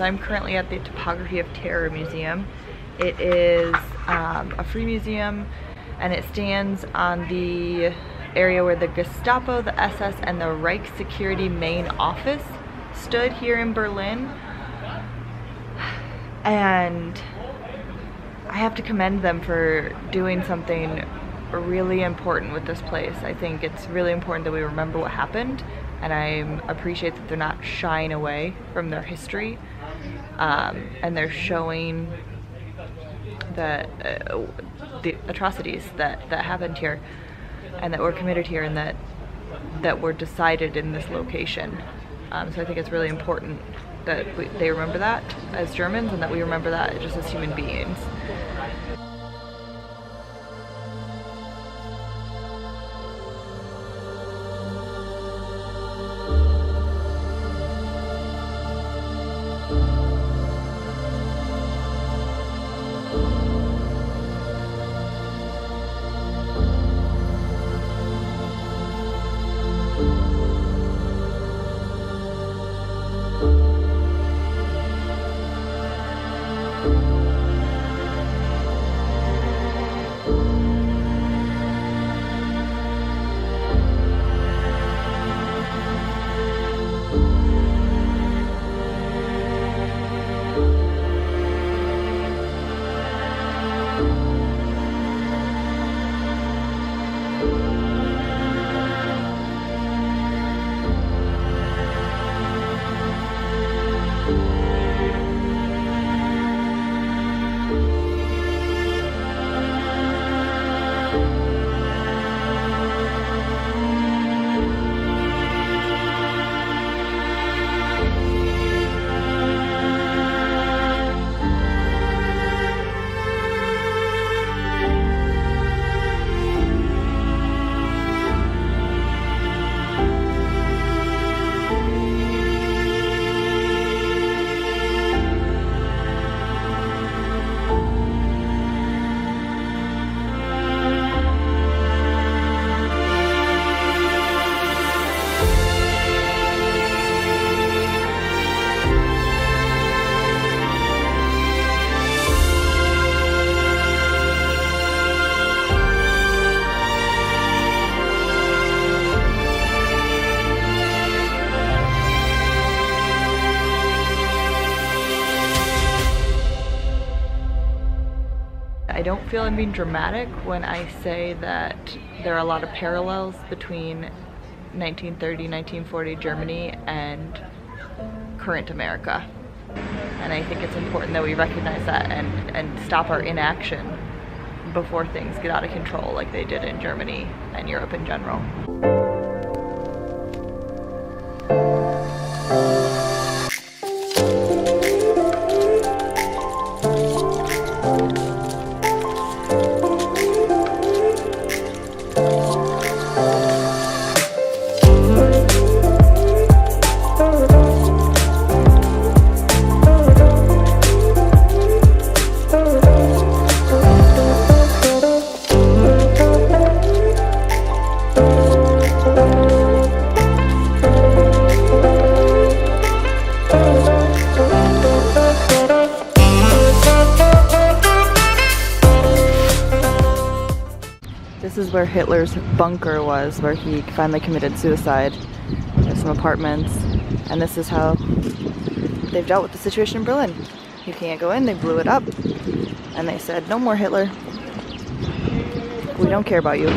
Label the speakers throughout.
Speaker 1: So I'm currently at the Topography of Terror Museum. It is a free museum, and it stands on the area where the Gestapo, the SS, and the Reich Security main office stood here in Berlin. And I have to commend them for doing something really important with this place. I think it's really important that we remember what happened, and I appreciate that they're not shying away from their history, and they're showing the atrocities that happened here and that were committed here and that were decided in this location. So I think it's really important that they remember that as Germans, and that we remember that just as human beings. I don't feel I'm being dramatic when I say that there are a lot of parallels between 1930, 1940 Germany and current America. And I think it's important that we recognize that and stop our inaction before things get out of control like they did in Germany and Europe in general. This is where Hitler's bunker was, where he finally committed suicide. There's some apartments, and this is how they've dealt with the situation in Berlin. You can't go in, they blew it up, and they said, no more Hitler. We don't care about you.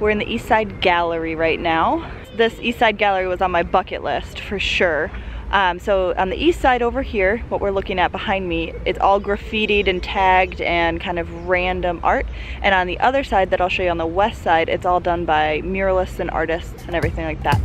Speaker 1: We're in the East Side Gallery right now. This East Side Gallery was on my bucket list for sure. So on the east side over here, what we're looking at behind me, it's all graffitied and tagged and kind of random art. And on the other side that I'll show you on the west side, it's all done by muralists and artists and everything like that.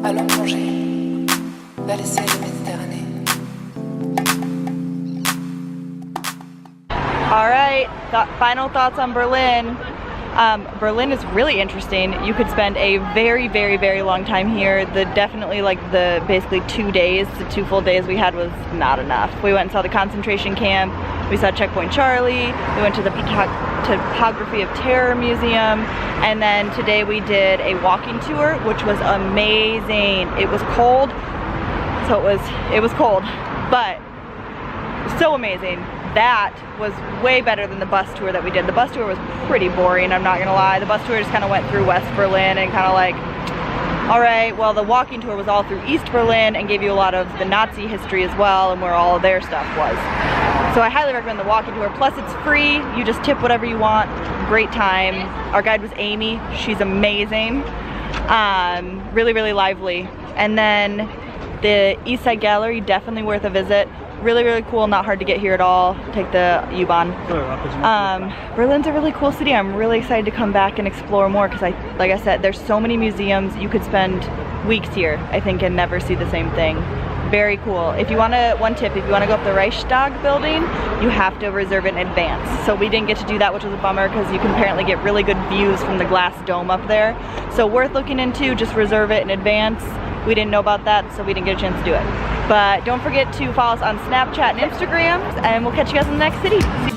Speaker 2: Allons plonger vers les ciels de Méditerranée.
Speaker 1: All right, final thoughts on Berlin. Berlin is really interesting. You could spend a very, very, very long time here. Definitely like the basically 2 days, the 2 full days we had was not enough. We went and saw the concentration camp. We saw Checkpoint Charlie. We went to the Topography of Terror Museum. And then today we did a walking tour, which was amazing. It was cold, so it was cold, but so amazing. That was way better than the bus tour that we did. The bus tour was pretty boring, I'm not gonna lie. The bus tour just kind of went through West Berlin and kind of like, all right, well, the walking tour was all through East Berlin and gave you a lot of the Nazi history as well and where all of their stuff was. So I highly recommend the walking tour. Plus it's free, you just tip whatever you want. Great time. Our guide was Amy, she's amazing. Really, really lively. And then the East Side Gallery, definitely worth a visit. Really, really cool, not hard to get here at all. Take the U-Bahn. Berlin's a really cool city. I'm really excited to come back and explore more because like I said, there's so many museums. You could spend weeks here, I think, and never see the same thing. Very cool. If you want to, one tip, if you want to go up the Reichstag building, you have to reserve it in advance. So we didn't get to do that, which was a bummer because you can apparently get really good views from the glass dome up there. So worth looking into, just reserve it in advance. We didn't know about that, so we didn't get a chance to do it. But don't forget to follow us on Snapchat and Instagram, and we'll catch you guys in the next city.